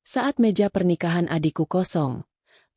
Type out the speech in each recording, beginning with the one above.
Saat meja pernikahan adikku kosong,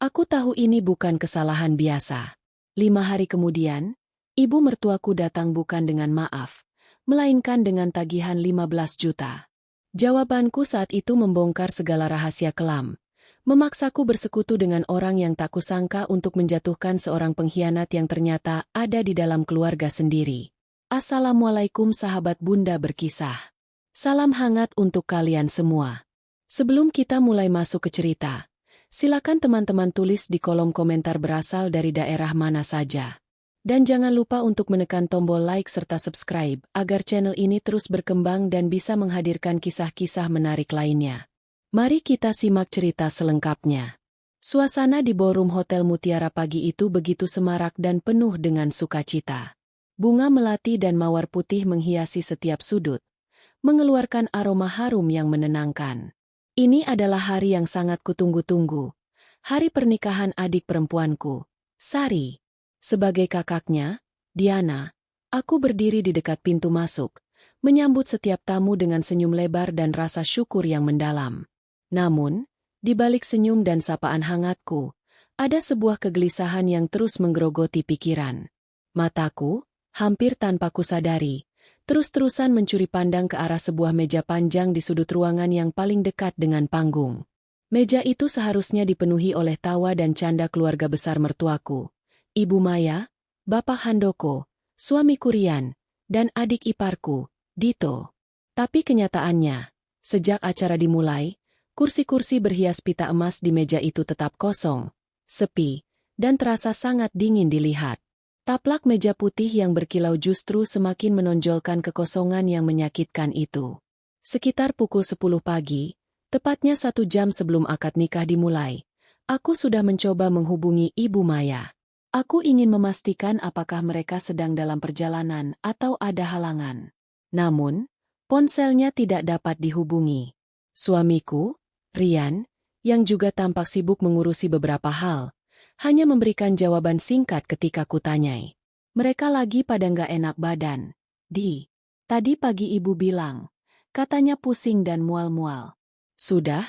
aku tahu ini bukan kesalahan biasa. 5 hari kemudian, ibu mertuaku datang bukan dengan maaf, melainkan dengan tagihan 15 juta. Jawabanku saat itu membongkar segala rahasia kelam. Memaksaku bersekutu dengan orang yang tak kusangka untuk menjatuhkan seorang pengkhianat yang ternyata ada di dalam keluarga sendiri. Assalamualaikum sahabat Bunda Berkisah. Salam hangat untuk kalian semua. Sebelum kita mulai masuk ke cerita, silakan teman-teman tulis di kolom komentar berasal dari daerah mana saja. Dan jangan lupa untuk menekan tombol like serta subscribe agar channel ini terus berkembang dan bisa menghadirkan kisah-kisah menarik lainnya. Mari kita simak cerita selengkapnya. Suasana di ballroom Hotel Mutiara pagi itu begitu semarak dan penuh dengan sukacita. Bunga melati dan mawar putih menghiasi setiap sudut, mengeluarkan aroma harum yang menenangkan. Ini adalah hari yang sangat kutunggu-tunggu. Hari pernikahan adik perempuanku, Sari. Sebagai kakaknya, Diana, aku berdiri di dekat pintu masuk, menyambut setiap tamu dengan senyum lebar dan rasa syukur yang mendalam. Namun, di balik senyum dan sapaan hangatku, ada sebuah kegelisahan yang terus menggerogoti pikiran. Mataku, hampir tanpa kusadari, terus-terusan mencuri pandang ke arah sebuah meja panjang di sudut ruangan yang paling dekat dengan panggung. Meja itu seharusnya dipenuhi oleh tawa dan canda keluarga besar mertuaku, Ibu Maya, Bapak Handoko, suamiku Rian, dan adik iparku, Dito. Tapi kenyataannya, sejak acara dimulai, kursi-kursi berhias pita emas di meja itu tetap kosong, sepi, dan terasa sangat dingin dilihat. Taplak meja putih yang berkilau justru semakin menonjolkan kekosongan yang menyakitkan itu. Sekitar pukul 10 pagi, tepatnya 1 jam sebelum akad nikah dimulai, aku sudah mencoba menghubungi Ibu Maya. Aku ingin memastikan apakah mereka sedang dalam perjalanan atau ada halangan. Namun, ponselnya tidak dapat dihubungi. Suamiku, Rian, yang juga tampak sibuk mengurusi beberapa hal, hanya memberikan jawaban singkat ketika kutanyai. Mereka lagi pada nggak enak badan. Tadi pagi ibu bilang, katanya pusing dan mual-mual. Sudah,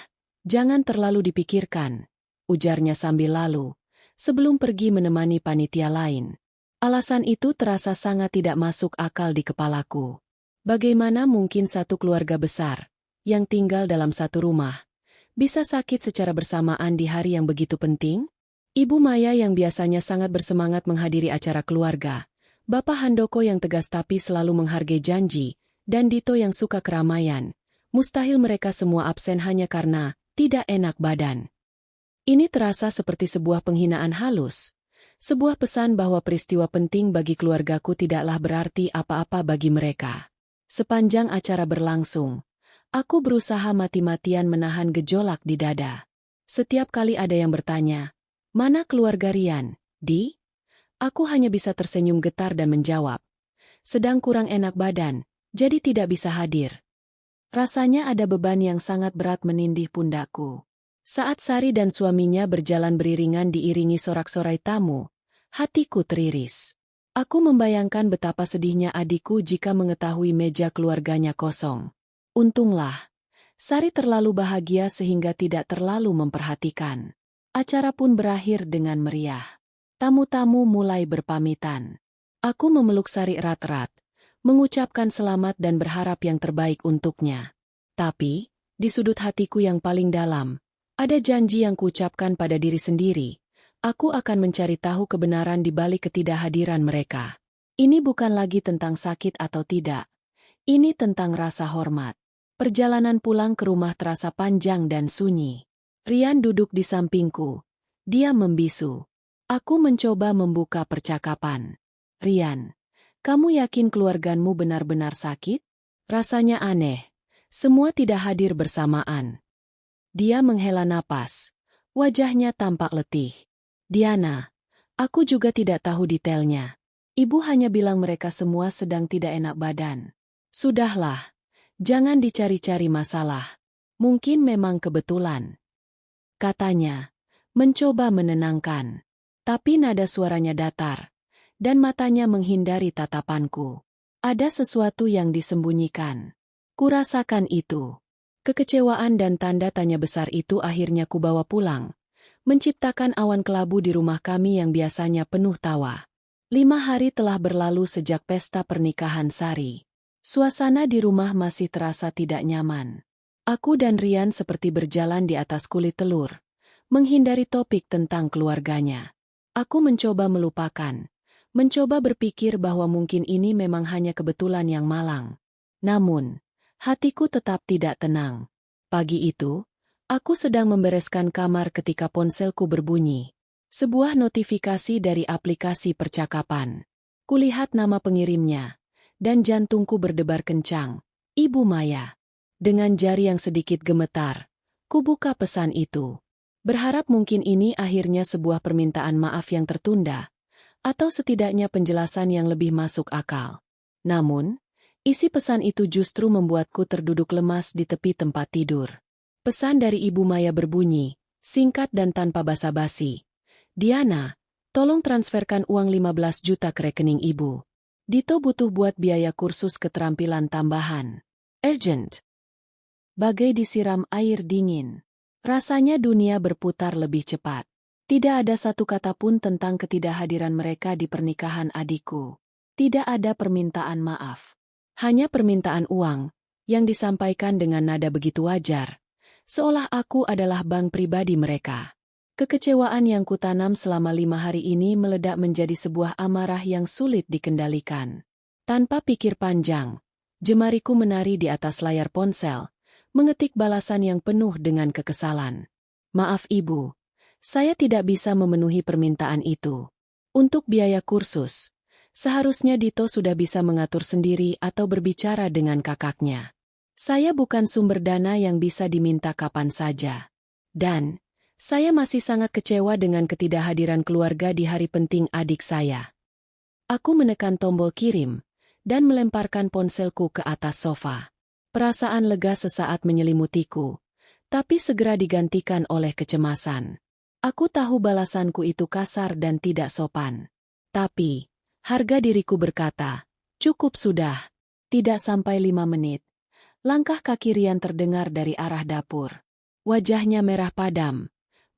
jangan terlalu dipikirkan, ujarnya sambil lalu, sebelum pergi menemani panitia lain. Alasan itu terasa sangat tidak masuk akal di kepalaku. Bagaimana mungkin satu keluarga besar, yang tinggal dalam satu rumah, bisa sakit secara bersamaan di hari yang begitu penting? Ibu Maya yang biasanya sangat bersemangat menghadiri acara keluarga, Bapak Handoko yang tegas tapi selalu menghargai janji, dan Dito yang suka keramaian, mustahil mereka semua absen hanya karena tidak enak badan. Ini terasa seperti sebuah penghinaan halus, sebuah pesan bahwa peristiwa penting bagi keluargaku tidaklah berarti apa-apa bagi mereka. Sepanjang acara berlangsung, aku berusaha mati-matian menahan gejolak di dada. Setiap kali ada yang bertanya, "Mana keluarga Rian, Di?" Aku hanya bisa tersenyum getar dan menjawab, "Sedang kurang enak badan, jadi tidak bisa hadir." Rasanya ada beban yang sangat berat menindih pundakku. Saat Sari dan suaminya berjalan beriringan diiringi sorak-sorai tamu, hatiku teriris. Aku membayangkan betapa sedihnya adikku jika mengetahui meja keluarganya kosong. Untunglah, Sari terlalu bahagia sehingga tidak terlalu memperhatikan. Acara pun berakhir dengan meriah. Tamu-tamu mulai berpamitan. Aku memeluk Sari erat-erat, mengucapkan selamat dan berharap yang terbaik untuknya. Tapi, di sudut hatiku yang paling dalam, ada janji yang kuucapkan pada diri sendiri. Aku akan mencari tahu kebenaran di balik ketidakhadiran mereka. Ini bukan lagi tentang sakit atau tidak. Ini tentang rasa hormat. Perjalanan pulang ke rumah terasa panjang dan sunyi. Rian duduk di sampingku. Dia membisu. Aku mencoba membuka percakapan. "Rian, kamu yakin keluargamu benar-benar sakit?" Rasanya aneh. Semua tidak hadir bersamaan. Dia menghela napas. Wajahnya tampak letih. "Diana, aku juga tidak tahu detailnya. Ibu hanya bilang mereka semua sedang tidak enak badan." "Sudahlah. Jangan dicari-cari masalah. Mungkin memang kebetulan," katanya, mencoba menenangkan. Tapi nada suaranya datar, dan matanya menghindari tatapanku. Ada sesuatu yang disembunyikan. Kurasakan itu. Kekecewaan dan tanda tanya besar itu akhirnya kubawa pulang, menciptakan awan kelabu di rumah kami yang biasanya penuh tawa. 5 hari telah berlalu sejak pesta pernikahan Sari. Suasana di rumah masih terasa tidak nyaman. Aku dan Rian seperti berjalan di atas kulit telur, menghindari topik tentang keluarganya. Aku mencoba melupakan, mencoba berpikir bahwa mungkin ini memang hanya kebetulan yang malang. Namun, hatiku tetap tidak tenang. Pagi itu, aku sedang membereskan kamar ketika ponselku berbunyi. Sebuah notifikasi dari aplikasi percakapan. Kulihat nama pengirimnya, dan jantungku berdebar kencang. Ibu Maya. Dengan jari yang sedikit gemetar, kubuka pesan itu. Berharap mungkin ini akhirnya sebuah permintaan maaf yang tertunda, atau setidaknya penjelasan yang lebih masuk akal. Namun, isi pesan itu justru membuatku terduduk lemas di tepi tempat tidur. Pesan dari Ibu Maya berbunyi, singkat dan tanpa basa-basi. Diana, tolong transferkan uang 15 juta ke rekening Ibu. Dito butuh buat biaya kursus keterampilan tambahan. Urgent. Bagai disiram air dingin. Rasanya dunia berputar lebih cepat. Tidak ada satu kata pun tentang ketidakhadiran mereka di pernikahan adikku. Tidak ada permintaan maaf. Hanya permintaan uang, yang disampaikan dengan nada begitu wajar. Seolah aku adalah bank pribadi mereka. Kekecewaan yang kutanam selama 5 hari ini meledak menjadi sebuah amarah yang sulit dikendalikan. Tanpa pikir panjang, jemariku menari di atas layar ponsel, mengetik balasan yang penuh dengan kekesalan. Maaf Ibu. Saya tidak bisa memenuhi permintaan itu. Untuk biaya kursus, seharusnya Dito sudah bisa mengatur sendiri atau berbicara dengan kakaknya. Saya bukan sumber dana yang bisa diminta kapan saja. Dan, saya masih sangat kecewa dengan ketidakhadiran keluarga di hari penting adik saya. Aku menekan tombol kirim, dan melemparkan ponselku ke atas sofa. Perasaan lega sesaat menyelimutiku, tapi segera digantikan oleh kecemasan. Aku tahu balasanku itu kasar dan tidak sopan. Tapi, harga diriku berkata, cukup sudah. Tidak sampai 5 menit. Langkah kaki Rian terdengar dari arah dapur. Wajahnya merah padam.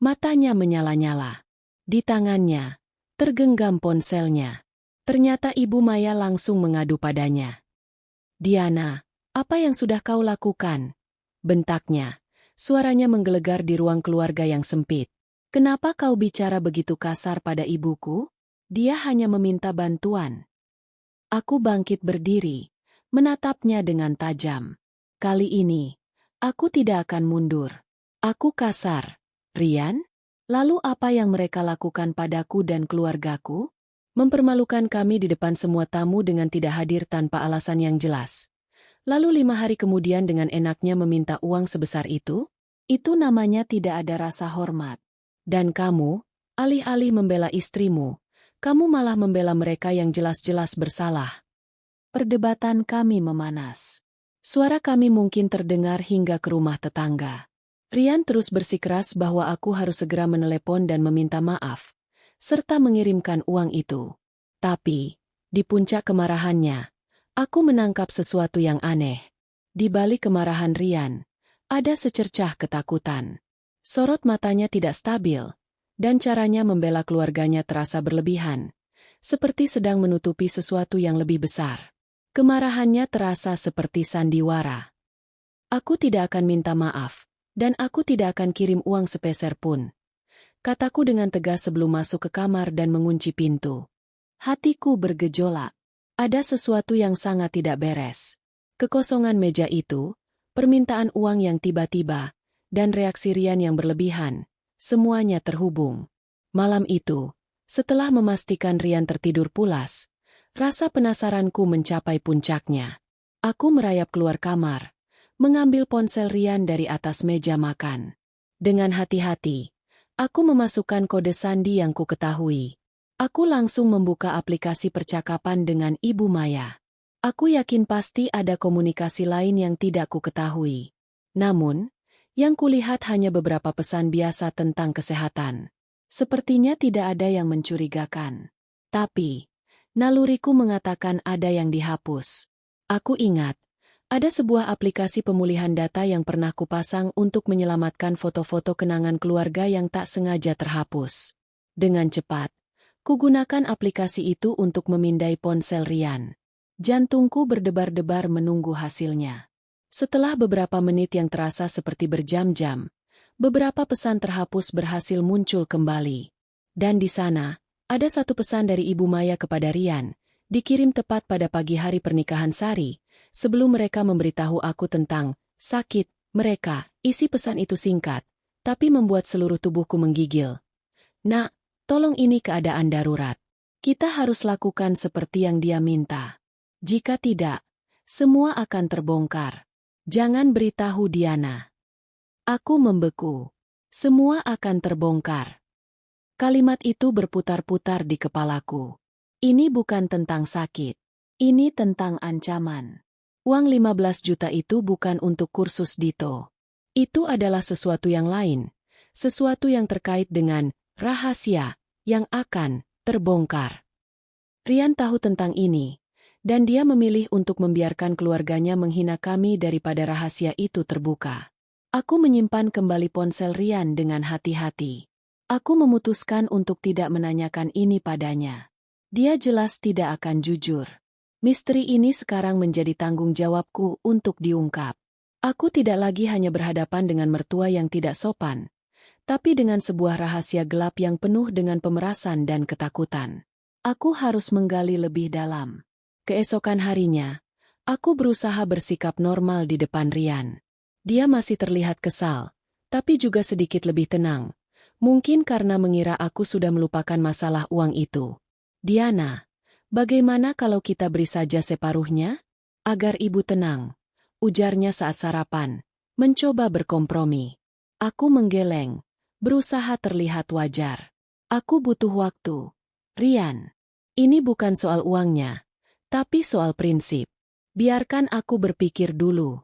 Matanya menyala-nyala. Di tangannya, tergenggam ponselnya. Ternyata Ibu Maya langsung mengadu padanya. Diana, apa yang sudah kau lakukan? Bentaknya. Suaranya menggelegar di ruang keluarga yang sempit. Kenapa kau bicara begitu kasar pada ibuku? Dia hanya meminta bantuan. Aku bangkit berdiri, menatapnya dengan tajam. Kali ini, aku tidak akan mundur. Aku kasar. Rian? Lalu apa yang mereka lakukan padaku dan keluargaku? Mempermalukan kami di depan semua tamu dengan tidak hadir tanpa alasan yang jelas. Lalu 5 hari kemudian dengan enaknya meminta uang sebesar itu? Itu namanya tidak ada rasa hormat. Dan kamu, alih-alih membela istrimu, kamu malah membela mereka yang jelas-jelas bersalah. Perdebatan kami memanas. Suara kami mungkin terdengar hingga ke rumah tetangga. Rian terus bersikeras bahwa aku harus segera menelepon dan meminta maaf, serta mengirimkan uang itu. Tapi, di puncak kemarahannya, aku menangkap sesuatu yang aneh. Di balik kemarahan Rian, ada secercah ketakutan. Sorot matanya tidak stabil, dan caranya membela keluarganya terasa berlebihan, seperti sedang menutupi sesuatu yang lebih besar. Kemarahannya terasa seperti sandiwara. Aku tidak akan minta maaf, dan aku tidak akan kirim uang sepeser pun. Kataku dengan tegas sebelum masuk ke kamar dan mengunci pintu. Hatiku bergejolak. Ada sesuatu yang sangat tidak beres. Kekosongan meja itu, permintaan uang yang tiba-tiba, dan reaksi Rian yang berlebihan, semuanya terhubung. Malam itu, setelah memastikan Rian tertidur pulas, rasa penasaranku mencapai puncaknya. Aku merayap keluar kamar, mengambil ponsel Rian dari atas meja makan. Dengan hati-hati, aku memasukkan kode sandi yang ku ketahui. Aku langsung membuka aplikasi percakapan dengan Ibu Maya. Aku yakin pasti ada komunikasi lain yang tidak ku ketahui. Namun, yang kulihat hanya beberapa pesan biasa tentang kesehatan. Sepertinya tidak ada yang mencurigakan. Tapi, naluriku mengatakan ada yang dihapus. Aku ingat, Ada sebuah aplikasi pemulihan data yang pernah kupasang untuk menyelamatkan foto-foto kenangan keluarga yang tak sengaja terhapus. Dengan cepat, kugunakan aplikasi itu untuk memindai ponsel Rian. Jantungku berdebar-debar menunggu hasilnya. Setelah beberapa menit yang terasa seperti berjam-jam, beberapa pesan terhapus berhasil muncul kembali. Dan di sana, ada satu pesan dari Ibu Maya kepada Rian, dikirim tepat pada pagi hari pernikahan Sari, sebelum mereka memberitahu aku tentang sakit mereka. Isi pesan itu singkat, tapi membuat seluruh tubuhku menggigil. "Nak, tolong ini keadaan darurat. Kita harus lakukan seperti yang dia minta. Jika tidak, semua akan terbongkar. Jangan beritahu Diana." Aku membeku. Semua akan terbongkar. Kalimat itu berputar-putar di kepalaku. Ini bukan tentang sakit. Ini tentang ancaman. Uang 15 juta itu bukan untuk kursus Dito. Itu adalah sesuatu yang lain. Sesuatu yang terkait dengan rahasia yang akan terbongkar. Rian tahu tentang ini, dan dia memilih untuk membiarkan keluarganya menghina kami daripada rahasia itu terbuka. Aku menyimpan kembali ponsel Rian dengan hati-hati. Aku memutuskan untuk tidak menanyakan ini padanya. Dia jelas tidak akan jujur. Misteri ini sekarang menjadi tanggung jawabku untuk diungkap. Aku tidak lagi hanya berhadapan dengan mertua yang tidak sopan, tapi dengan sebuah rahasia gelap yang penuh dengan pemerasan dan ketakutan. Aku harus menggali lebih dalam. Keesokan harinya, aku berusaha bersikap normal di depan Rian. Dia masih terlihat kesal, tapi juga sedikit lebih tenang. Mungkin karena mengira aku sudah melupakan masalah uang itu. "Diana, bagaimana kalau kita beri saja separuhnya? Agar ibu tenang," ujarnya saat sarapan, mencoba berkompromi. Aku menggeleng, berusaha terlihat wajar. "Aku butuh waktu. Rian, ini bukan soal uangnya, tapi soal prinsip. Biarkan aku berpikir dulu,"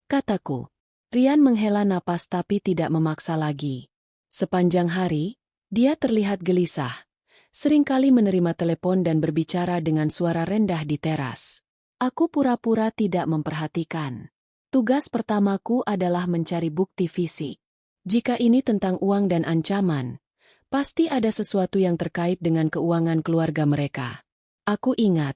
kataku. Rian menghela napas tapi tidak memaksa lagi. Sepanjang hari, dia terlihat gelisah. Seringkali menerima telepon dan berbicara dengan suara rendah di teras. Aku pura-pura tidak memperhatikan. Tugas pertamaku adalah mencari bukti fisik. Jika ini tentang uang dan ancaman, pasti ada sesuatu yang terkait dengan keuangan keluarga mereka. Aku ingat,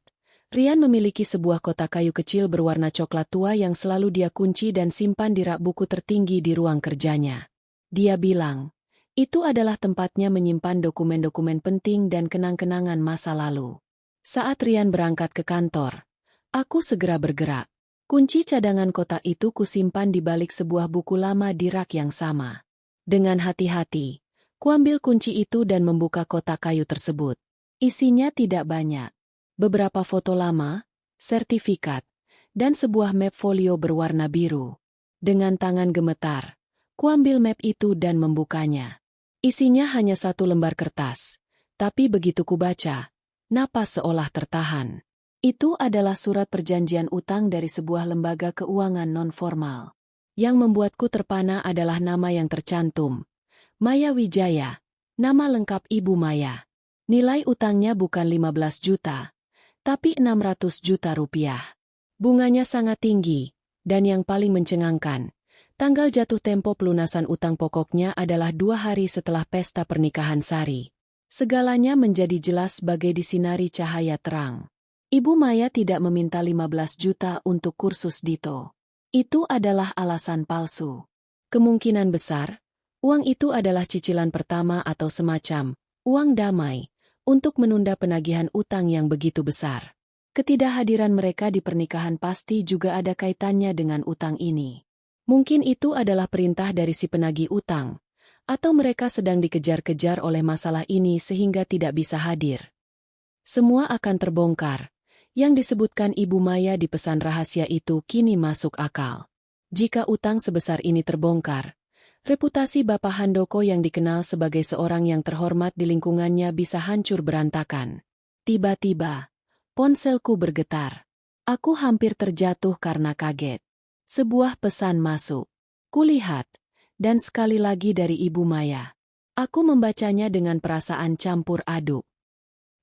Rian memiliki sebuah kotak kayu kecil berwarna coklat tua yang selalu dia kunci dan simpan di rak buku tertinggi di ruang kerjanya. Dia bilang, itu adalah tempatnya menyimpan dokumen-dokumen penting dan kenang-kenangan masa lalu. Saat Rian berangkat ke kantor, aku segera bergerak. Kunci cadangan kotak itu kusimpan di balik sebuah buku lama di rak yang sama. Dengan hati-hati, kuambil kunci itu dan membuka kotak kayu tersebut. Isinya tidak banyak. Beberapa foto lama, sertifikat, dan sebuah map folio berwarna biru. Dengan tangan gemetar, kuambil map itu dan membukanya. Isinya hanya satu lembar kertas, tapi begitu kubaca, napas seolah tertahan. Itu adalah surat perjanjian utang dari sebuah lembaga keuangan non-formal. Yang membuatku terpana adalah nama yang tercantum, Maya Wijaya, nama lengkap Ibu Maya. Nilai utangnya bukan 15 juta, tapi 600 juta rupiah. Bunganya sangat tinggi, dan yang paling mencengangkan, tanggal jatuh tempo pelunasan utang pokoknya adalah 2 hari setelah pesta pernikahan Sari. Segalanya menjadi jelas bagai disinari cahaya terang. Ibu Maya tidak meminta 15 juta untuk kursus Dito. Itu adalah alasan palsu. Kemungkinan besar, uang itu adalah cicilan pertama atau semacam uang damai untuk menunda penagihan utang yang begitu besar. Ketidakhadiran mereka di pernikahan pasti juga ada kaitannya dengan utang ini. Mungkin itu adalah perintah dari si penagih utang, atau mereka sedang dikejar-kejar oleh masalah ini sehingga tidak bisa hadir. Semua akan terbongkar. Yang disebutkan Ibu Maya di pesan rahasia itu kini masuk akal. Jika utang sebesar ini terbongkar, reputasi Bapak Handoko yang dikenal sebagai seorang yang terhormat di lingkungannya bisa hancur berantakan. Tiba-tiba, ponselku bergetar. Aku hampir terjatuh karena kaget. Sebuah pesan masuk. Kulihat, dan sekali lagi dari Ibu Maya. Aku membacanya dengan perasaan campur aduk.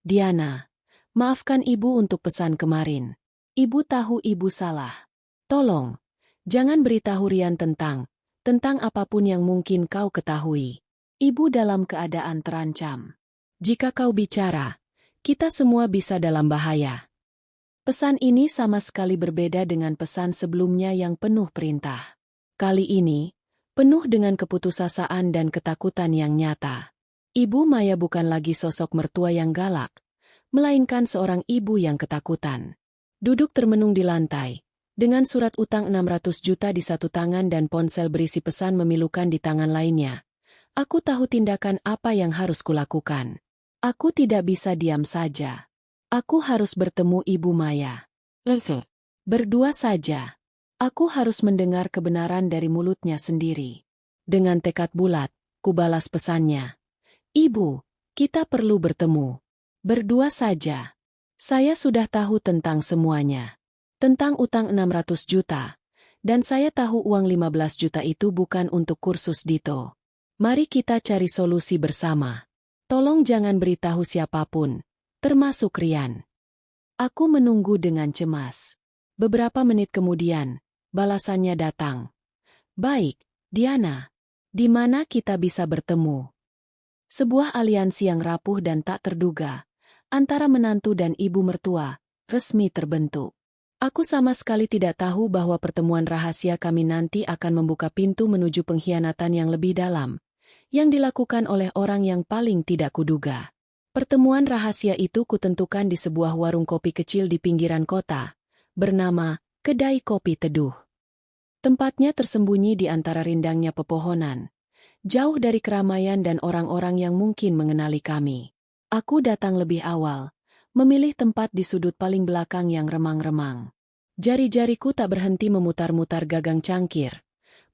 "Diana, maafkan Ibu untuk pesan kemarin. Ibu tahu Ibu salah. Tolong, jangan beritahu Rian tentang apapun yang mungkin kau ketahui. Ibu dalam keadaan terancam. Jika kau bicara, kita semua bisa dalam bahaya. Pesan ini sama sekali berbeda dengan pesan sebelumnya yang penuh perintah. Kali ini, penuh dengan keputusasaan dan ketakutan yang nyata. Ibu Maya bukan lagi sosok mertua yang galak, melainkan seorang ibu yang ketakutan. Duduk termenung di lantai, dengan surat utang 600 juta di satu tangan dan ponsel berisi pesan memilukan di tangan lainnya. Aku tahu tindakan apa yang harus kulakukan. Aku tidak bisa diam saja. Aku harus bertemu Ibu Maya. Berdua saja. Aku harus mendengar kebenaran dari mulutnya sendiri. Dengan tekad bulat, kubalas pesannya. Ibu, kita perlu bertemu. Berdua saja. Saya sudah tahu tentang semuanya. Tentang utang 600 juta. Dan saya tahu uang 15 juta itu bukan untuk kursus Dito. Mari kita cari solusi bersama. Tolong jangan beritahu siapapun, termasuk Rian. Aku menunggu dengan cemas. Beberapa menit kemudian, balasannya datang. Baik, Diana. Di mana kita bisa bertemu? Sebuah aliansi yang rapuh dan tak terduga, antara menantu dan ibu mertua, resmi terbentuk. Aku sama sekali tidak tahu bahwa pertemuan rahasia kami nanti akan membuka pintu menuju pengkhianatan yang lebih dalam, yang dilakukan oleh orang yang paling tidak kuduga. Pertemuan rahasia itu kutentukan di sebuah warung kopi kecil di pinggiran kota, bernama Kedai Kopi Teduh. Tempatnya tersembunyi di antara rindangnya pepohonan, jauh dari keramaian dan orang-orang yang mungkin mengenali kami. Aku datang lebih awal, memilih tempat di sudut paling belakang yang remang-remang. Jari-jariku tak berhenti memutar-mutar gagang cangkir,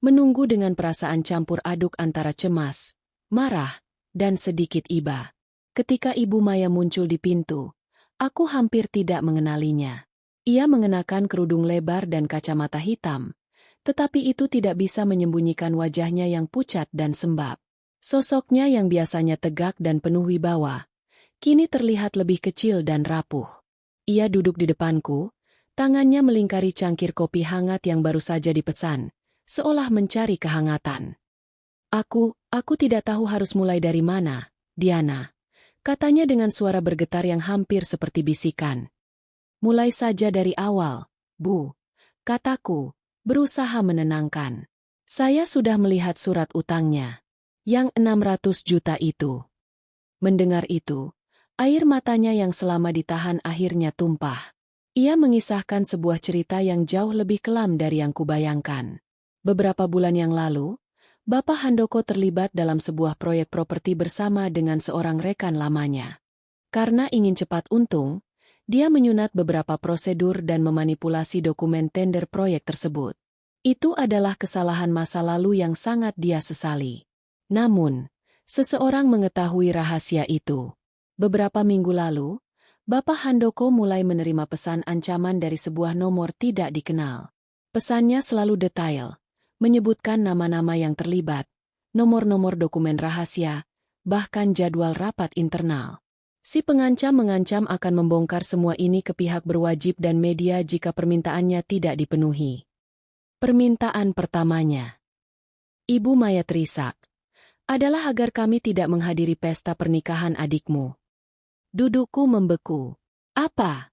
menunggu dengan perasaan campur aduk antara cemas, marah, dan sedikit iba. Ketika Ibu Maya muncul di pintu, aku hampir tidak mengenalinya. Ia mengenakan kerudung lebar dan kacamata hitam, tetapi itu tidak bisa menyembunyikan wajahnya yang pucat dan sembab. Sosoknya yang biasanya tegak dan penuh wibawa, kini terlihat lebih kecil dan rapuh. Ia duduk di depanku, tangannya melingkari cangkir kopi hangat yang baru saja dipesan, seolah mencari kehangatan. Aku tidak tahu harus mulai dari mana, Diana. Katanya dengan suara bergetar yang hampir seperti bisikan. Mulai saja dari awal, Bu. Kataku, berusaha menenangkan. Saya sudah melihat surat utangnya. Yang 600 juta itu. Mendengar itu, air matanya yang selama ditahan akhirnya tumpah. Ia mengisahkan sebuah cerita yang jauh lebih kelam dari yang kubayangkan. Beberapa bulan yang lalu, Bapak Handoko terlibat dalam sebuah proyek properti bersama dengan seorang rekan lamanya. Karena ingin cepat untung, dia menyunat beberapa prosedur dan memanipulasi dokumen tender proyek tersebut. Itu adalah kesalahan masa lalu yang sangat dia sesali. Namun, seseorang mengetahui rahasia itu. Beberapa minggu lalu, Bapak Handoko mulai menerima pesan ancaman dari sebuah nomor tidak dikenal. Pesannya selalu detail, menyebutkan nama-nama yang terlibat, nomor-nomor dokumen rahasia, bahkan jadwal rapat internal. Si pengancam mengancam akan membongkar semua ini ke pihak berwajib dan media jika permintaannya tidak dipenuhi. Permintaan pertamanya, Ibu Maya terisak, adalah agar kami tidak menghadiri pesta pernikahan adikmu. Dudukku membeku. Apa?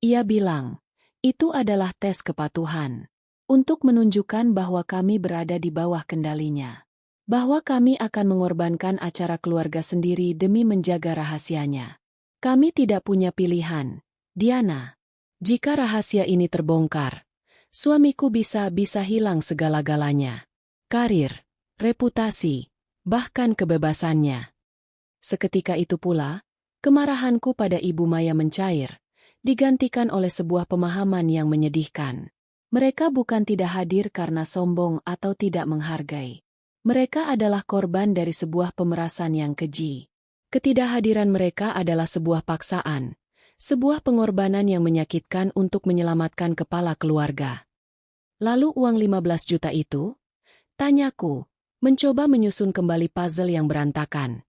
Ia bilang, itu adalah tes kepatuhan. Untuk menunjukkan bahwa kami berada di bawah kendalinya. Bahwa kami akan mengorbankan acara keluarga sendiri demi menjaga rahasianya. Kami tidak punya pilihan, Diana. Jika rahasia ini terbongkar, suamiku bisa hilang segala-galanya. Karir, reputasi, bahkan kebebasannya. Seketika itu pula, kemarahanku pada Ibu Maya mencair, digantikan oleh sebuah pemahaman yang menyedihkan. Mereka bukan tidak hadir karena sombong atau tidak menghargai. Mereka adalah korban dari sebuah pemerasan yang keji. Ketidakhadiran mereka adalah sebuah paksaan, sebuah pengorbanan yang menyakitkan untuk menyelamatkan kepala keluarga. Lalu uang 15 juta itu? Tanyaku, mencoba menyusun kembali puzzle yang berantakan.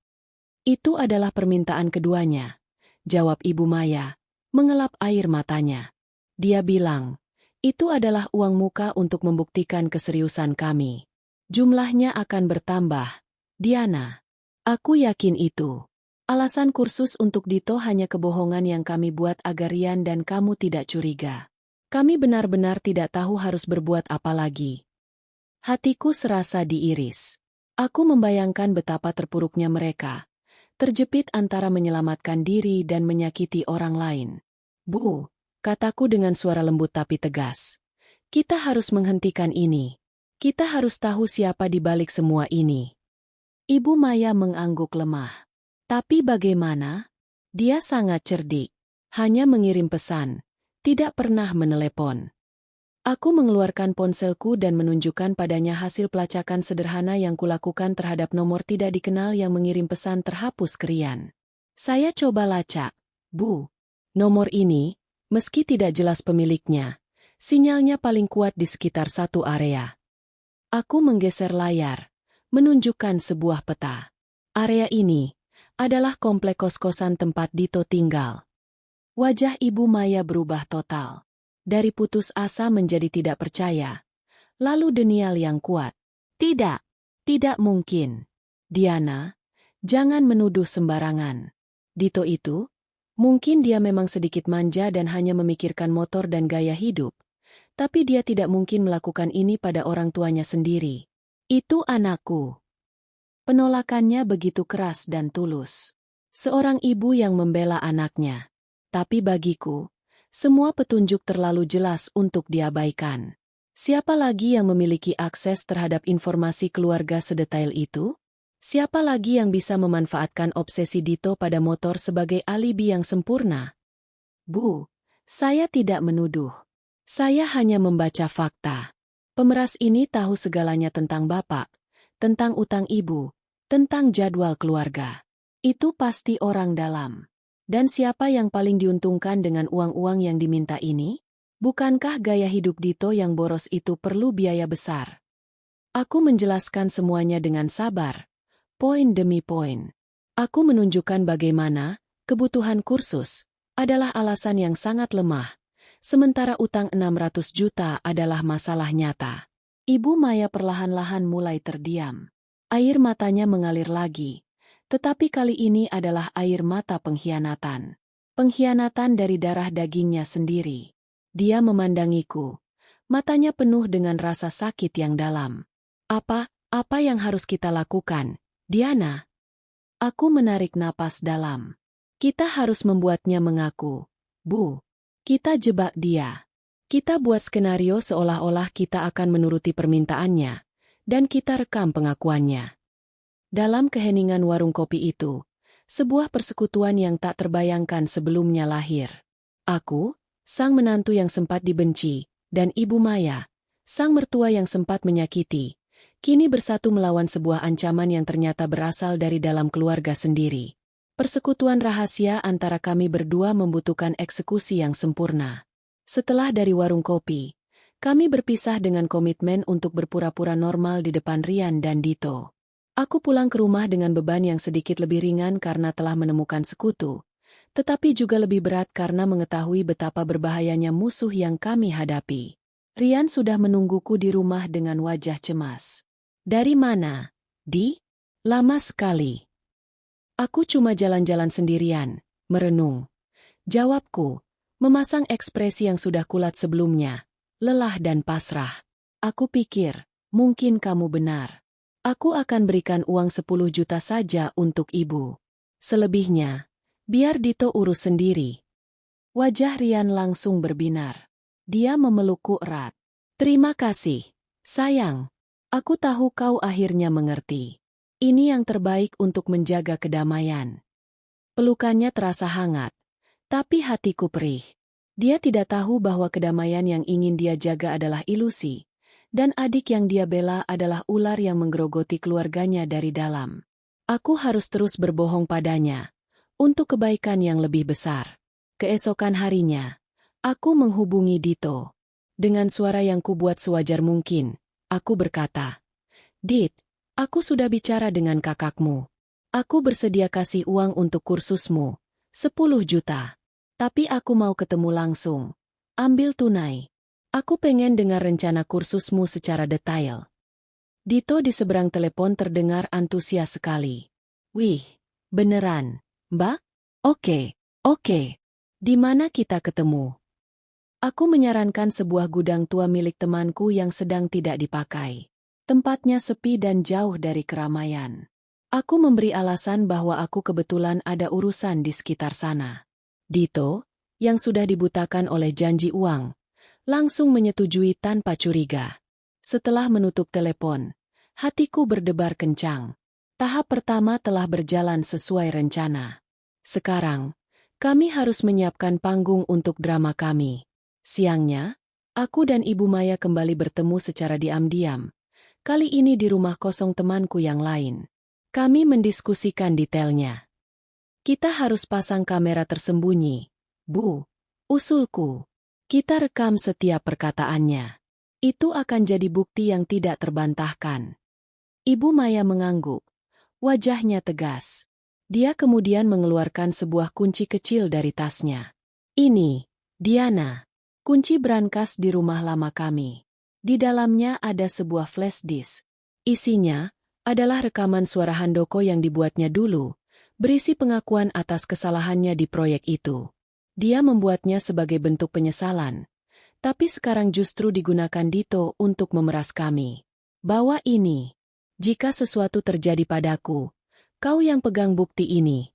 Itu adalah permintaan keduanya, jawab Ibu Maya, mengelap air matanya. Dia bilang, Itu adalah uang muka untuk membuktikan keseriusan kami. Jumlahnya akan bertambah, Diana. Aku yakin itu. Alasan kursus untuk Dito hanya kebohongan yang kami buat agar Rian dan kamu tidak curiga. Kami benar-benar tidak tahu harus berbuat apa lagi. Hatiku serasa diiris. Aku membayangkan betapa terpuruknya mereka, terjepit antara menyelamatkan diri dan menyakiti orang lain. Bu, kataku dengan suara lembut tapi tegas. Kita harus menghentikan ini. Kita harus tahu siapa di balik semua ini. Ibu Maya mengangguk lemah. Tapi bagaimana? Dia sangat cerdik. Hanya mengirim pesan. Tidak pernah menelepon. Aku mengeluarkan ponselku dan menunjukkan padanya hasil pelacakan sederhana yang kulakukan terhadap nomor tidak dikenal yang mengirim pesan terhapus ke Rian. Saya coba lacak. Bu. Nomor ini, meski tidak jelas pemiliknya, sinyalnya paling kuat di sekitar satu area. Aku menggeser layar, menunjukkan sebuah peta. Area ini adalah komplek kos-kosan tempat Dito tinggal. Wajah Ibu Maya berubah total. Dari putus asa menjadi tidak percaya. Lalu denial yang kuat. Tidak. Tidak mungkin. Diana, jangan menuduh sembarangan. Dito itu, mungkin dia memang sedikit manja dan hanya memikirkan motor dan gaya hidup. Tapi dia tidak mungkin melakukan ini pada orang tuanya sendiri. Itu anakku. Penolakannya begitu keras dan tulus. Seorang ibu yang membela anaknya. Tapi bagiku, semua petunjuk terlalu jelas untuk diabaikan. Siapa lagi yang memiliki akses terhadap informasi keluarga sedetail itu? Siapa lagi yang bisa memanfaatkan obsesi Dito pada motor sebagai alibi yang sempurna? Bu, saya tidak menuduh. Saya hanya membaca fakta. Pemeras ini tahu segalanya tentang bapak, tentang utang ibu, tentang jadwal keluarga. Itu pasti orang dalam. Dan siapa yang paling diuntungkan dengan uang-uang yang diminta ini? Bukankah gaya hidup Dito yang boros itu perlu biaya besar? Aku menjelaskan semuanya dengan sabar, poin demi poin. Aku menunjukkan bagaimana kebutuhan kursus adalah alasan yang sangat lemah, sementara utang 600 juta adalah masalah nyata. Ibu Maya perlahan-lahan mulai terdiam. Air matanya mengalir lagi, tetapi kali ini adalah air mata pengkhianatan. Pengkhianatan dari darah dagingnya sendiri. Dia memandangiku, matanya penuh dengan rasa sakit yang dalam. Apa yang harus kita lakukan, Diana? Aku menarik napas dalam. Kita harus membuatnya mengaku. Bu, kita jebak dia. Kita buat skenario seolah-olah kita akan menuruti permintaannya, dan kita rekam pengakuannya. Dalam keheningan warung kopi itu, sebuah persekutuan yang tak terbayangkan sebelumnya lahir. Aku, sang menantu yang sempat dibenci, dan Ibu Maya, sang mertua yang sempat menyakiti, kini bersatu melawan sebuah ancaman yang ternyata berasal dari dalam keluarga sendiri. Persekutuan rahasia antara kami berdua membutuhkan eksekusi yang sempurna. Setelah dari warung kopi, kami berpisah dengan komitmen untuk berpura-pura normal di depan Rian dan Dito. Aku pulang ke rumah dengan beban yang sedikit lebih ringan karena telah menemukan sekutu, tetapi juga lebih berat karena mengetahui betapa berbahayanya musuh yang kami hadapi. Rian sudah menungguku di rumah dengan wajah cemas. Dari mana? Di? Lama sekali. Aku cuma jalan-jalan sendirian, merenung. Jawabku, memasang ekspresi yang sudah kulat sebelumnya, lelah dan pasrah. Aku pikir, mungkin kamu benar. Aku akan berikan uang 10 juta saja untuk ibu. Selebihnya, biar Dito urus sendiri. Wajah Rian langsung berbinar. Dia memelukku erat. Terima kasih, sayang. Aku tahu kau akhirnya mengerti. Ini yang terbaik untuk menjaga kedamaian. Pelukannya terasa hangat, tapi hatiku perih. Dia tidak tahu bahwa kedamaian yang ingin dia jaga adalah ilusi, dan adik yang dia bela adalah ular yang menggerogoti keluarganya dari dalam. Aku harus terus berbohong padanya, untuk kebaikan yang lebih besar. Keesokan harinya, aku menghubungi Dito. Dengan suara yang kubuat sewajar mungkin, aku berkata, Dit, aku sudah bicara dengan kakakmu. Aku bersedia kasih uang untuk kursusmu, 10 juta. Tapi aku mau ketemu langsung. Ambil tunai. Aku pengen dengar rencana kursusmu secara detail. Dito di seberang telepon terdengar antusias sekali. Wih, beneran, Mbak? Oke. Di mana kita ketemu? Aku menyarankan sebuah gudang tua milik temanku yang sedang tidak dipakai. Tempatnya sepi dan jauh dari keramaian. Aku memberi alasan bahwa aku kebetulan ada urusan di sekitar sana. Dito, yang sudah dibutakan oleh janji uang, langsung menyetujui tanpa curiga. Setelah menutup telepon, hatiku berdebar kencang. Tahap pertama telah berjalan sesuai rencana. Sekarang, kami harus menyiapkan panggung untuk drama kami. Siangnya, aku dan Ibu Maya kembali bertemu secara diam-diam. Kali ini di rumah kosong temanku yang lain. Kami mendiskusikan detailnya. Kita harus pasang kamera tersembunyi, Bu. Usulku. Kita rekam setiap perkataannya. Itu akan jadi bukti yang tidak terbantahkan. Ibu Maya mengangguk. Wajahnya tegas. Dia kemudian mengeluarkan sebuah kunci kecil dari tasnya. Ini, Diana. Kunci brankas di rumah lama kami. Di dalamnya ada sebuah flash disk. Isinya adalah rekaman suara Handoko yang dibuatnya dulu, berisi pengakuan atas kesalahannya di proyek itu. Dia membuatnya sebagai bentuk penyesalan, tapi sekarang justru digunakan Dito untuk memeras kami. Bawa ini. Jika sesuatu terjadi padaku, kau yang pegang bukti ini.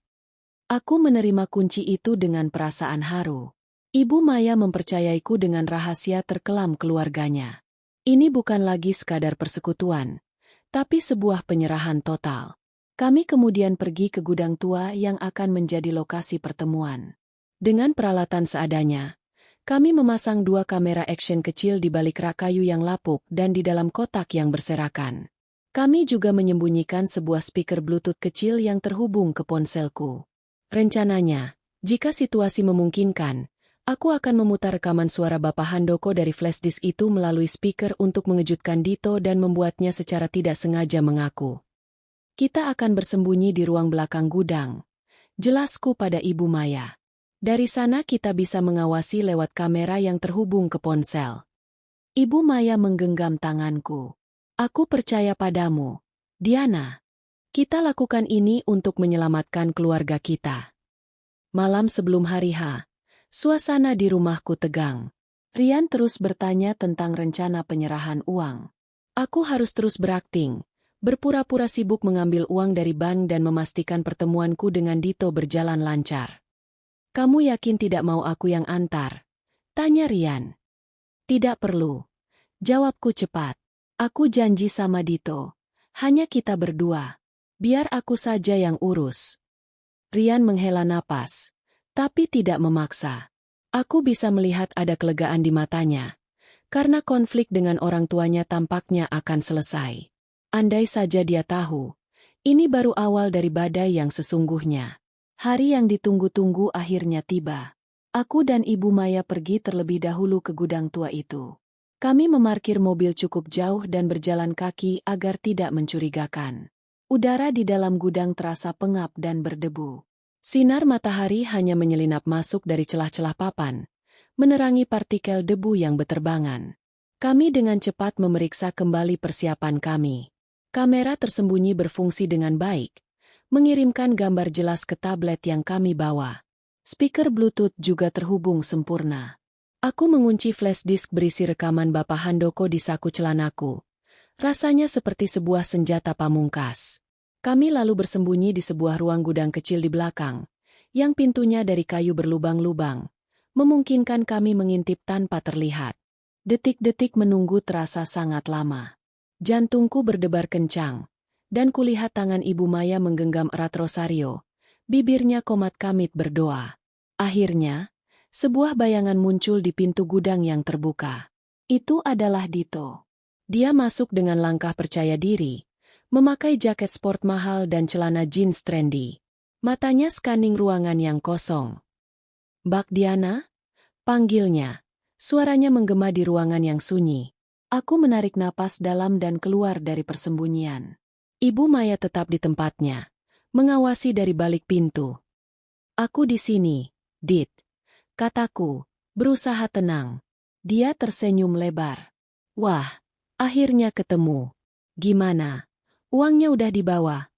Aku menerima kunci itu dengan perasaan haru. Ibu Maya mempercayaiku dengan rahasia terkelam keluarganya. Ini bukan lagi sekadar persekutuan, tapi sebuah penyerahan total. Kami kemudian pergi ke gudang tua yang akan menjadi lokasi pertemuan. Dengan peralatan seadanya, kami memasang 2 kamera action kecil di balik rak kayu yang lapuk dan di dalam kotak yang berserakan. Kami juga menyembunyikan sebuah speaker Bluetooth kecil yang terhubung ke ponselku. Rencananya, jika situasi memungkinkan, aku akan memutar rekaman suara Bapak Handoko dari flash disk itu melalui speaker untuk mengejutkan Dito dan membuatnya secara tidak sengaja mengaku. Kita akan bersembunyi di ruang belakang gudang. Jelasku pada Ibu Maya. Dari sana kita bisa mengawasi lewat kamera yang terhubung ke ponsel. Ibu Maya menggenggam tanganku. Aku percaya padamu, Diana. Kita lakukan ini untuk menyelamatkan keluarga kita. Malam sebelum hari H. Suasana di rumahku tegang. Rian terus bertanya tentang rencana penyerahan uang. Aku harus terus berakting, berpura-pura sibuk mengambil uang dari bank dan memastikan pertemuanku dengan Dito berjalan lancar. Kamu yakin tidak mau aku yang antar? Tanya Rian. Tidak perlu. Jawabku cepat. Aku janji sama Dito. Hanya kita berdua. Biar aku saja yang urus. Rian menghela napas. Tapi tidak memaksa. Aku bisa melihat ada kelegaan di matanya. Karena konflik dengan orang tuanya tampaknya akan selesai. Andai saja dia tahu. Ini baru awal dari badai yang sesungguhnya. Hari yang ditunggu-tunggu akhirnya tiba. Aku dan Ibu Maya pergi terlebih dahulu ke gudang tua itu. Kami memarkir mobil cukup jauh dan berjalan kaki agar tidak mencurigakan. Udara di dalam gudang terasa pengap dan berdebu. Sinar matahari hanya menyelinap masuk dari celah-celah papan, menerangi partikel debu yang beterbangan. Kami dengan cepat memeriksa kembali persiapan kami. Kamera tersembunyi berfungsi dengan baik, mengirimkan gambar jelas ke tablet yang kami bawa. Speaker Bluetooth juga terhubung sempurna. Aku mengunci flash disk berisi rekaman Bapak Handoko di saku celanaku. Rasanya seperti sebuah senjata pamungkas. Kami lalu bersembunyi di sebuah ruang gudang kecil di belakang, yang pintunya dari kayu berlubang-lubang, memungkinkan kami mengintip tanpa terlihat. Detik-detik menunggu terasa sangat lama. Jantungku berdebar kencang, dan kulihat tangan Ibu Maya menggenggam erat rosario, bibirnya komat kamit berdoa. Akhirnya, sebuah bayangan muncul di pintu gudang yang terbuka. Itu adalah Dito. Dia masuk dengan langkah percaya diri, memakai jaket sport mahal dan celana jeans trendy. Matanya scanning ruangan yang kosong. Mbak Diana? Panggilnya. Suaranya menggema di ruangan yang sunyi. Aku menarik napas dalam dan keluar dari persembunyian. Ibu Maya tetap di tempatnya, mengawasi dari balik pintu. Aku di sini, Dit. Kataku, berusaha tenang. Dia tersenyum lebar. Wah, akhirnya ketemu. Gimana? Uangnya udah dibawa?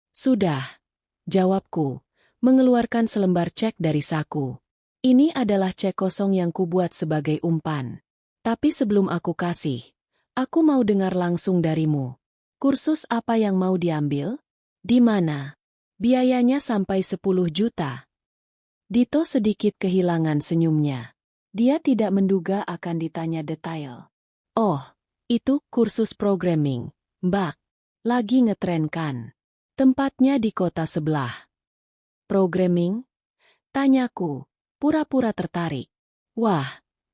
Sudah, jawabku, mengeluarkan selembar cek dari saku. Ini adalah cek kosong yang kubuat sebagai umpan. Tapi sebelum aku kasih, aku mau dengar langsung darimu. Kursus apa yang mau diambil? Di mana? Biayanya sampai 10 juta. Dito sedikit kehilangan senyumnya. Dia tidak menduga akan ditanya detail. Oh, itu kursus programming, Mbak. Lagi ngetren kan? Tempatnya di kota sebelah. Programming? Tanyaku, pura-pura tertarik. Wah,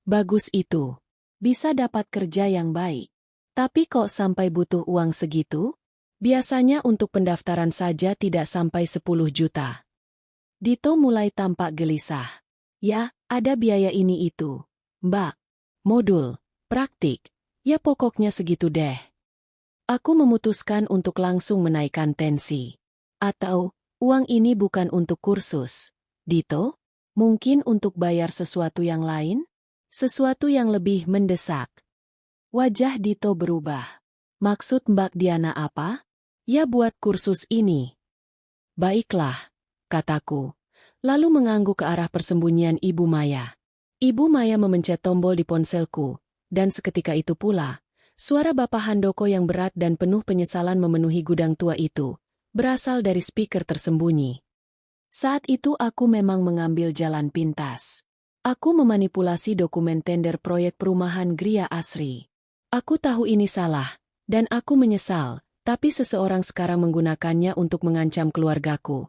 bagus itu. Bisa dapat kerja yang baik. Tapi kok sampai butuh uang segitu? Biasanya untuk pendaftaran saja tidak sampai 10 juta. Dito mulai tampak gelisah. Ya, ada biaya ini itu. Mbak, modul, praktik, ya pokoknya segitu deh. Aku memutuskan untuk langsung menaikkan tensi. Atau, uang ini bukan untuk kursus. Dito, mungkin untuk bayar sesuatu yang lain? Sesuatu yang lebih mendesak. Wajah Dito berubah. Maksud Mbak Diana apa? Ya buat kursus ini. Baiklah, kataku. Lalu mengangguk ke arah persembunyian Ibu Maya. Ibu Maya memencet tombol di ponselku, dan seketika itu pula, suara Bapak Handoko yang berat dan penuh penyesalan memenuhi gudang tua itu, berasal dari speaker tersembunyi. Saat itu aku memang mengambil jalan pintas. Aku memanipulasi dokumen tender proyek perumahan Gria Asri. Aku tahu ini salah, dan aku menyesal, tapi seseorang sekarang menggunakannya untuk mengancam keluargaku.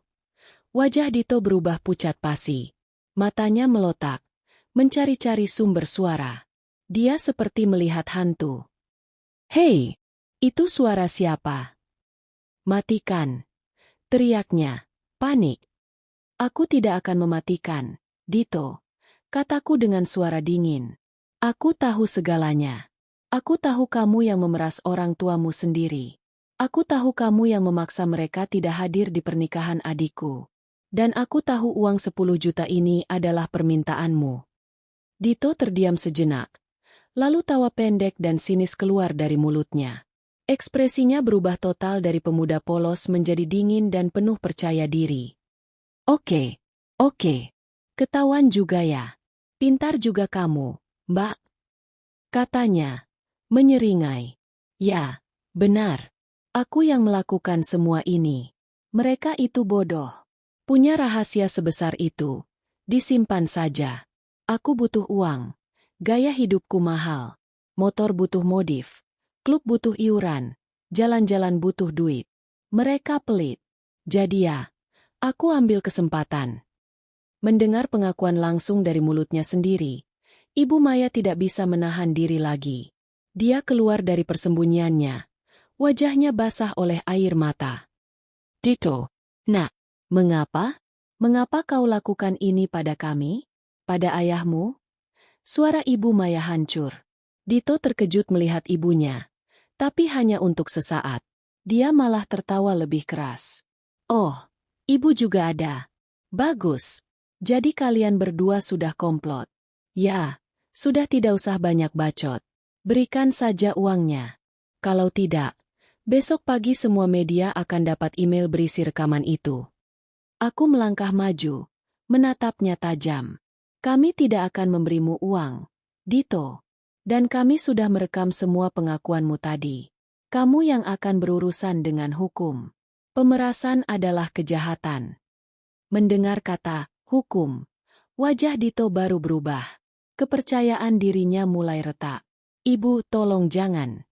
Wajah Dito berubah pucat pasi. Matanya melotak, mencari-cari sumber suara. Dia seperti melihat hantu. Hei, itu suara siapa? Matikan, teriaknya, panik. Aku tidak akan mematikan, Dito, kataku dengan suara dingin. Aku tahu segalanya. Aku tahu kamu yang memeras orang tuamu sendiri. Aku tahu kamu yang memaksa mereka tidak hadir di pernikahan adikku. Dan aku tahu uang 10 juta ini adalah permintaanmu. Dito terdiam sejenak. Lalu tawa pendek dan sinis keluar dari mulutnya. Ekspresinya berubah total dari pemuda polos menjadi dingin dan penuh percaya diri. Oke. Ketahuan juga ya. Pintar juga kamu, Mbak. Katanya, menyeringai. Ya, benar. Aku yang melakukan semua ini. Mereka itu bodoh. Punya rahasia sebesar itu. Disimpan saja. Aku butuh uang. Gaya hidupku mahal. Motor butuh modif. Klub butuh iuran. Jalan-jalan butuh duit. Mereka pelit. Jadi ya, aku ambil kesempatan. Mendengar pengakuan langsung dari mulutnya sendiri, Ibu Maya tidak bisa menahan diri lagi. Dia keluar dari persembunyiannya. Wajahnya basah oleh air mata. Dito, nak. Mengapa? Mengapa kau lakukan ini pada kami? Pada ayahmu? Suara Ibu Maya hancur. Dito terkejut melihat ibunya. Tapi hanya untuk sesaat. Dia malah tertawa lebih keras. Oh, ibu juga ada. Bagus. Jadi kalian berdua sudah komplot. Ya, sudah tidak usah banyak bacot. Berikan saja uangnya. Kalau tidak, besok pagi semua media akan dapat email berisi rekaman itu. Aku melangkah maju, menatapnya tajam. Kami tidak akan memberimu uang, Dito. Dan kami sudah merekam semua pengakuanmu tadi. Kamu yang akan berurusan dengan hukum. Pemerasan adalah kejahatan. Mendengar kata hukum, wajah Dito baru berubah. Kepercayaan dirinya mulai retak. Ibu, tolong jangan.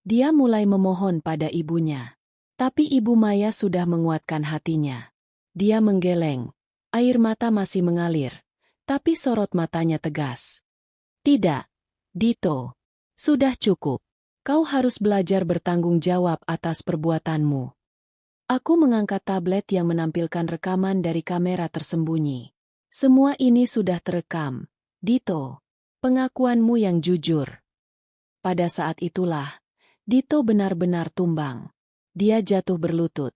Dia mulai memohon pada ibunya. Tapi Ibu Maya sudah menguatkan hatinya. Dia menggeleng, air mata masih mengalir, tapi sorot matanya tegas. Tidak, Dito. Sudah cukup. Kau harus belajar bertanggung jawab atas perbuatanmu. Aku mengangkat tablet yang menampilkan rekaman dari kamera tersembunyi. Semua ini sudah terekam, Dito. Pengakuanmu yang jujur. Pada saat itulah, Dito benar-benar tumbang. Dia jatuh berlutut.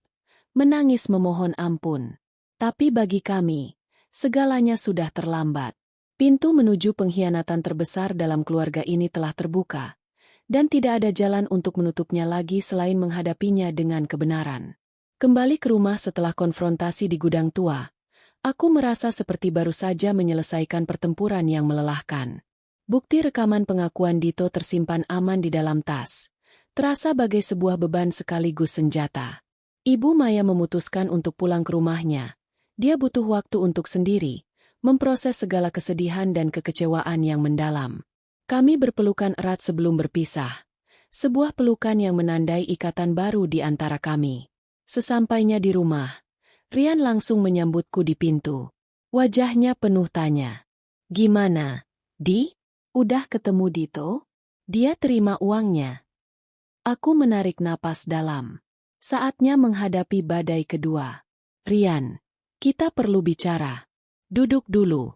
Menangis memohon ampun. Tapi bagi kami, segalanya sudah terlambat. Pintu menuju pengkhianatan terbesar dalam keluarga ini telah terbuka, dan tidak ada jalan untuk menutupnya lagi selain menghadapinya dengan kebenaran. Kembali ke rumah setelah konfrontasi di gudang tua, aku merasa seperti baru saja menyelesaikan pertempuran yang melelahkan. Bukti rekaman pengakuan Dito tersimpan aman di dalam tas, terasa bagai sebuah beban sekaligus senjata. Ibu Maya memutuskan untuk pulang ke rumahnya. Dia butuh waktu untuk sendiri, memproses segala kesedihan dan kekecewaan yang mendalam. Kami berpelukan erat sebelum berpisah. Sebuah pelukan yang menandai ikatan baru di antara kami. Sesampainya di rumah, Rian langsung menyambutku di pintu. Wajahnya penuh tanya. Gimana, Di? Udah ketemu Dito? Dia terima uangnya. Aku menarik napas dalam. Saatnya menghadapi badai kedua. Rian, kita perlu bicara. Duduk dulu.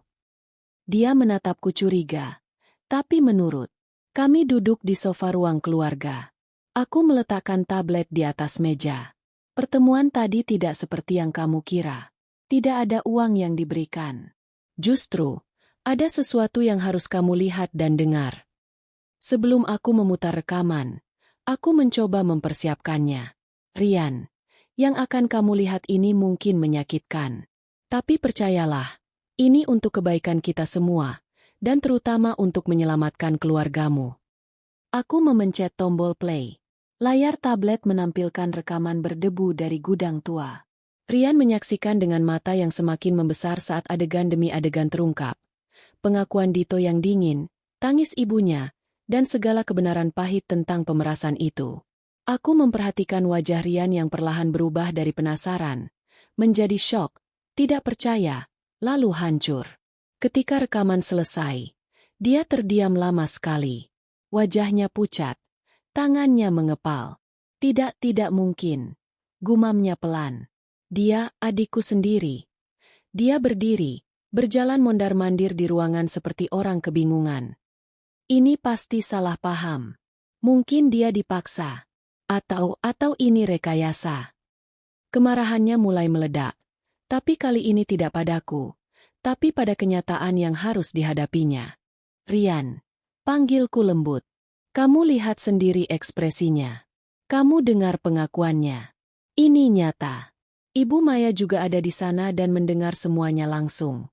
Dia menatapku curiga. Tapi menurut. Kami duduk di sofa ruang keluarga. Aku meletakkan tablet di atas meja. Pertemuan tadi tidak seperti yang kamu kira. Tidak ada uang yang diberikan. Justru, ada sesuatu yang harus kamu lihat dan dengar. Sebelum aku memutar rekaman, aku mencoba mempersiapkannya. Rian, yang akan kamu lihat ini mungkin menyakitkan. Tapi percayalah, ini untuk kebaikan kita semua, dan terutama untuk menyelamatkan keluargamu. Aku memencet tombol play. Layar tablet menampilkan rekaman berdebu dari gudang tua. Rian menyaksikan dengan mata yang semakin membesar saat adegan demi adegan terungkap. Pengakuan Dito yang dingin, tangis ibunya, dan segala kebenaran pahit tentang pemerasan itu. Aku memperhatikan wajah Rian yang perlahan berubah dari penasaran, menjadi syok, tidak percaya, lalu hancur. Ketika rekaman selesai, dia terdiam lama sekali. Wajahnya pucat, tangannya mengepal. Tidak mungkin. Gumamnya pelan. Dia, adikku sendiri. Dia berdiri, berjalan mondar-mandir di ruangan seperti orang kebingungan. Ini pasti salah paham. Mungkin dia dipaksa. Atau ini rekayasa. Kemarahannya mulai meledak. Tapi kali ini tidak padaku, tapi pada kenyataan yang harus dihadapinya. Rian, panggilku lembut. Kamu lihat sendiri ekspresinya. Kamu dengar pengakuannya. Ini nyata. Ibu Maya juga ada di sana dan mendengar semuanya langsung.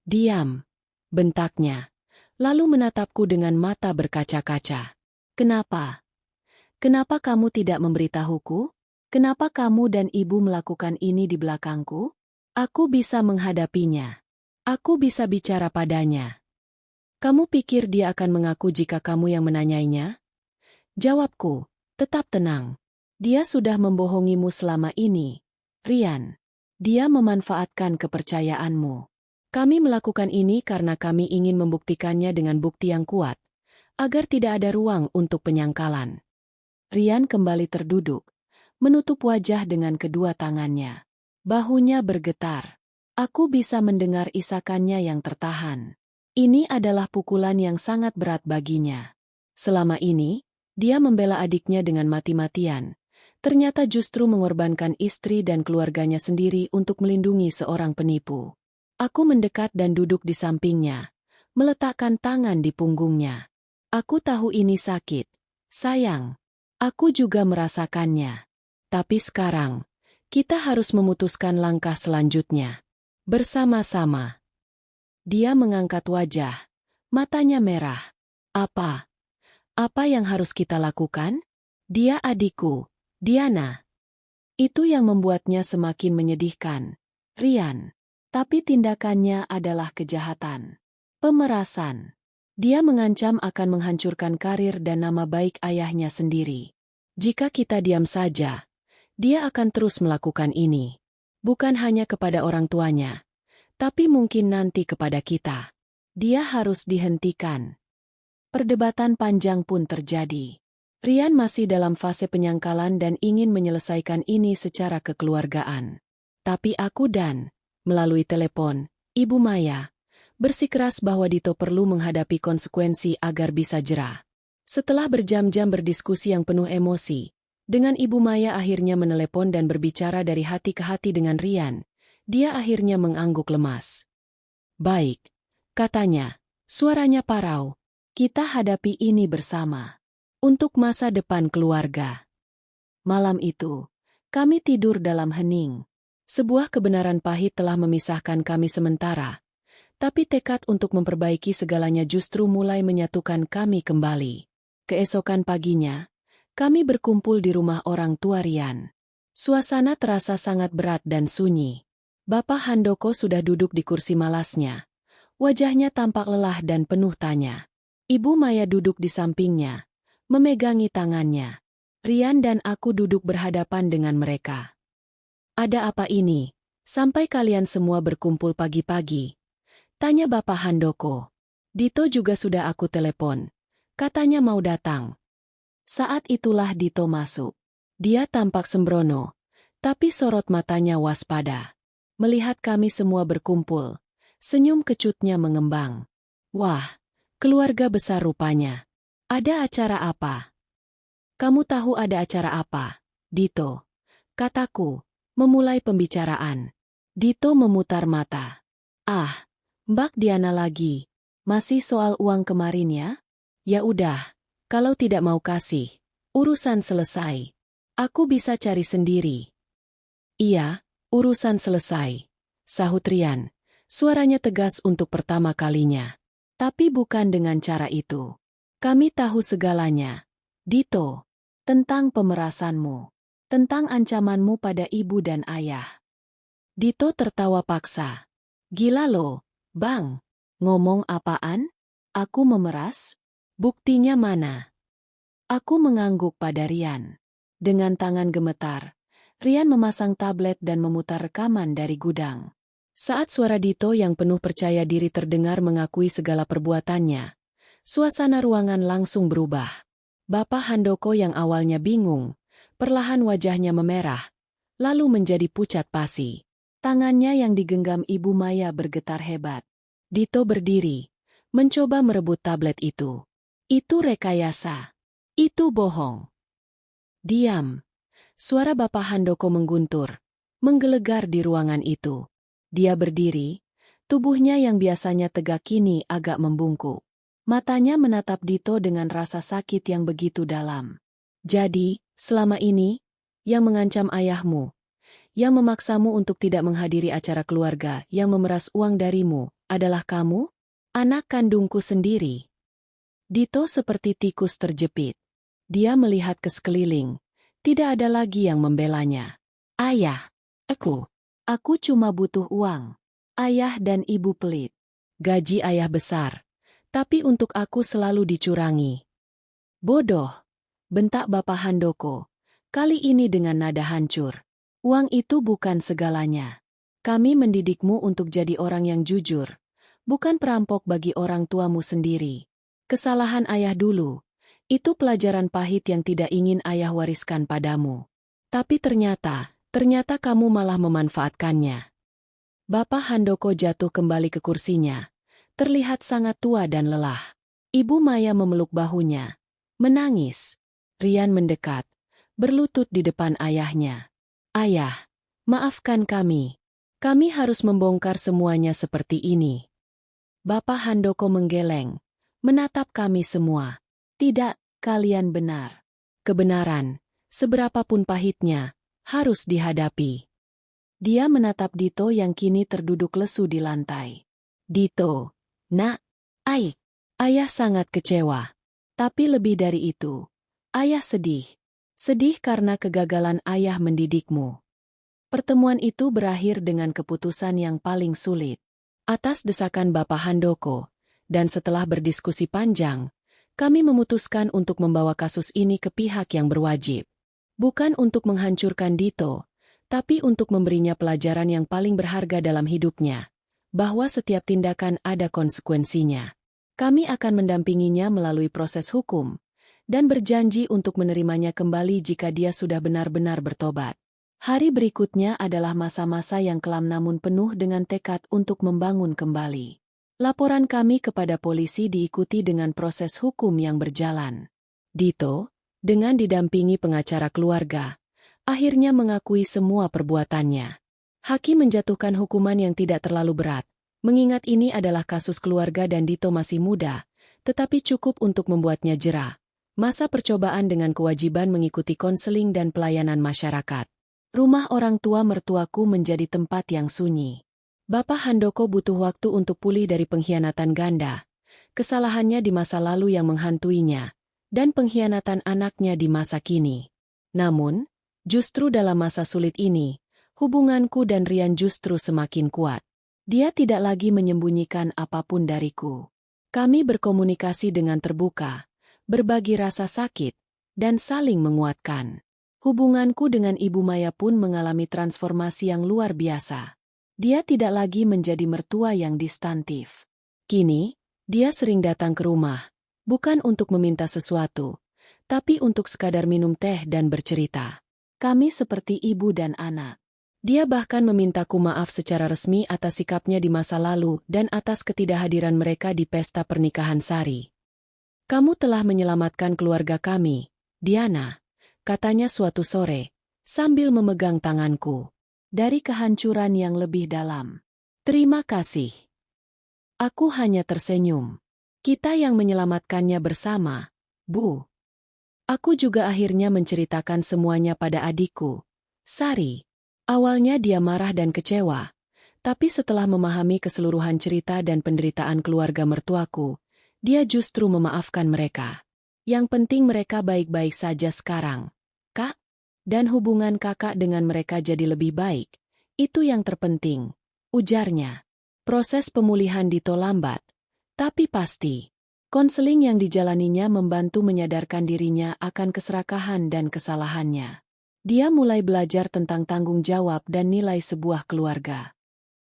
Diam, bentaknya. Lalu menatapku dengan mata berkaca-kaca. Kenapa? Kenapa kamu tidak memberitahuku? Kenapa kamu dan ibu melakukan ini di belakangku? Aku bisa menghadapinya. Aku bisa bicara padanya. Kamu pikir dia akan mengaku jika kamu yang menanyainya? Jawabku, tetap tenang. Dia sudah membohongimu selama ini. Rian, dia memanfaatkan kepercayaanmu. Kami melakukan ini karena kami ingin membuktikannya dengan bukti yang kuat, agar tidak ada ruang untuk penyangkalan. Rian kembali terduduk, menutup wajah dengan kedua tangannya. Bahunya bergetar. Aku bisa mendengar isakannya yang tertahan. Ini adalah pukulan yang sangat berat baginya. Selama ini, dia membela adiknya dengan mati-matian. Ternyata justru mengorbankan istri dan keluarganya sendiri untuk melindungi seorang penipu. Aku mendekat dan duduk di sampingnya, meletakkan tangan di punggungnya. Aku tahu ini sakit. Sayang, aku juga merasakannya. Tapi sekarang, kita harus memutuskan langkah selanjutnya. Bersama-sama. Dia mengangkat wajah. Matanya merah. Apa? Apa yang harus kita lakukan? Dia adikku, Diana. Itu yang membuatnya semakin menyedihkan. Rian. Tapi tindakannya adalah kejahatan. Pemerasan. Dia mengancam akan menghancurkan karir dan nama baik ayahnya sendiri. Jika kita diam saja, dia akan terus melakukan ini. Bukan hanya kepada orang tuanya, tapi mungkin nanti kepada kita. Dia harus dihentikan. Perdebatan panjang pun terjadi. Rian masih dalam fase penyangkalan dan ingin menyelesaikan ini secara kekeluargaan. Tapi aku dan, melalui telepon, Ibu Maya, bersikeras bahwa Dito perlu menghadapi konsekuensi agar bisa jera. Setelah berjam-jam berdiskusi yang penuh emosi, dengan Ibu Maya akhirnya menelepon dan berbicara dari hati ke hati dengan Rian, dia akhirnya mengangguk lemas. Baik, katanya. Suaranya parau. Kita hadapi ini bersama. Untuk masa depan keluarga. Malam itu, kami tidur dalam hening. Sebuah kebenaran pahit telah memisahkan kami sementara. Tapi tekad untuk memperbaiki segalanya justru mulai menyatukan kami kembali. Keesokan paginya, kami berkumpul di rumah orang tua Rian. Suasana terasa sangat berat dan sunyi. Bapak Handoko sudah duduk di kursi malasnya. Wajahnya tampak lelah dan penuh tanya. Ibu Maya duduk di sampingnya, memegangi tangannya. Rian dan aku duduk berhadapan dengan mereka. Ada apa ini? Sampai kalian semua berkumpul pagi-pagi? Tanya Bapak Handoko. Dito juga sudah aku telepon. Katanya mau datang. Saat itulah Dito masuk. Dia tampak sembrono, tapi sorot matanya waspada. Melihat kami semua berkumpul, senyum kecutnya mengembang. Wah, keluarga besar rupanya. Ada acara apa? Kamu tahu ada acara apa, Dito? Kataku, memulai pembicaraan. Dito memutar mata. Ah, Mbak Diana lagi. Masih soal uang kemarin ya? Ya udah, kalau tidak mau kasih, urusan selesai. Aku bisa cari sendiri. Iya, urusan selesai. Sahut Rian. Suaranya tegas untuk pertama kalinya. Tapi bukan dengan cara itu. Kami tahu segalanya. Dito. Tentang pemerasanmu. Tentang ancamanmu pada ibu dan ayah. Dito tertawa paksa. Gila lo, Bang. Ngomong apaan? Aku memeras? Buktinya mana? Aku mengangguk pada Rian. Dengan tangan gemetar, Rian memasang tablet dan memutar rekaman dari gudang. Saat suara Dito yang penuh percaya diri terdengar mengakui segala perbuatannya, suasana ruangan langsung berubah. Bapak Handoko yang awalnya bingung, perlahan wajahnya memerah, lalu menjadi pucat pasi. Tangannya yang digenggam Ibu Maya bergetar hebat. Dito berdiri, mencoba merebut tablet itu. Itu rekayasa. Itu bohong. Diam. Suara Bapak Handoko mengguntur, menggelegar di ruangan itu. Dia berdiri, tubuhnya yang biasanya tegak kini agak membungkuk. Matanya menatap Dito dengan rasa sakit yang begitu dalam. Jadi, selama ini, yang mengancam ayahmu, yang memaksamu untuk tidak menghadiri acara keluarga, yang memeras uang darimu, adalah kamu? Anak kandungku sendiri. Dito seperti tikus terjepit. Dia melihat ke sekeliling. Tidak ada lagi yang membelanya. Ayah, aku cuma butuh uang. Ayah dan ibu pelit. Gaji ayah besar. Tapi untuk aku selalu dicurangi. Bodoh, bentak Bapak Handoko. Kali ini dengan nada hancur. Uang itu bukan segalanya. Kami mendidikmu untuk jadi orang yang jujur. Bukan perampok bagi orang tuamu sendiri. Kesalahan ayah dulu. Itu pelajaran pahit yang tidak ingin ayah wariskan padamu. Tapi ternyata kamu malah memanfaatkannya. Bapak Handoko jatuh kembali ke kursinya. Terlihat sangat tua dan lelah. Ibu Maya memeluk bahunya. Menangis. Rian mendekat. Berlutut di depan ayahnya. Ayah, maafkan kami. Kami harus membongkar semuanya seperti ini. Bapak Handoko menggeleng. Menatap kami semua. Tidak, kalian benar. Kebenaran, seberapapun pahitnya, harus dihadapi. Dia menatap Dito yang kini terduduk lesu di lantai. Dito, nak, ayah sangat kecewa. Tapi lebih dari itu, ayah sedih. Sedih karena kegagalan ayah mendidikmu. Pertemuan itu berakhir dengan keputusan yang paling sulit. Atas desakan Bapak Handoko, dan setelah berdiskusi panjang, kami memutuskan untuk membawa kasus ini ke pihak yang berwajib. Bukan untuk menghancurkan Dito, tapi untuk memberinya pelajaran yang paling berharga dalam hidupnya, bahwa setiap tindakan ada konsekuensinya. Kami akan mendampinginya melalui proses hukum, dan berjanji untuk menerimanya kembali jika dia sudah benar-benar bertobat. Hari berikutnya adalah masa-masa yang kelam namun penuh dengan tekad untuk membangun kembali. Laporan kami kepada polisi diikuti dengan proses hukum yang berjalan. Dito, dengan didampingi pengacara keluarga, akhirnya mengakui semua perbuatannya. Hakim menjatuhkan hukuman yang tidak terlalu berat, Mengingat ini adalah kasus keluarga dan Dito masih muda, tetapi cukup untuk membuatnya jera. Masa percobaan dengan kewajiban mengikuti konseling dan pelayanan masyarakat. Rumah orang tua mertuaku menjadi tempat yang sunyi. Bapak Handoko butuh waktu untuk pulih dari pengkhianatan ganda, kesalahannya di masa lalu yang menghantuinya, dan pengkhianatan anaknya di masa kini. Namun, justru dalam masa sulit ini, hubunganku dan Rian justru semakin kuat. Dia tidak lagi menyembunyikan apapun dariku. Kami berkomunikasi dengan terbuka, berbagi rasa sakit, dan saling menguatkan. Hubunganku dengan Ibu Maya pun mengalami transformasi yang luar biasa. Dia tidak lagi menjadi mertua yang distantif. Kini, dia sering datang ke rumah, bukan untuk meminta sesuatu, tapi untuk sekadar minum teh dan bercerita. Kami seperti ibu dan anak. Dia bahkan memintaku maaf secara resmi atas sikapnya di masa lalu dan atas ketidakhadiran mereka di pesta pernikahan Sari. Kamu telah menyelamatkan keluarga kami, Diana, katanya suatu sore, sambil memegang tanganku, dari kehancuran yang lebih dalam. Terima kasih. Aku hanya tersenyum. Kita yang menyelamatkannya bersama, Bu. Aku juga akhirnya menceritakan semuanya pada adikku, Sari. Awalnya dia marah dan kecewa, tapi setelah memahami keseluruhan cerita dan penderitaan keluarga mertuaku, dia justru memaafkan mereka. Yang penting mereka baik-baik saja sekarang, Kak. Dan hubungan kakak dengan mereka jadi lebih baik. Itu yang terpenting, ujarnya. Proses pemulihan Dito lambat, tapi pasti. Konseling yang dijalaninya membantu menyadarkan dirinya akan keserakahan dan kesalahannya. Dia mulai belajar tentang tanggung jawab dan nilai sebuah keluarga.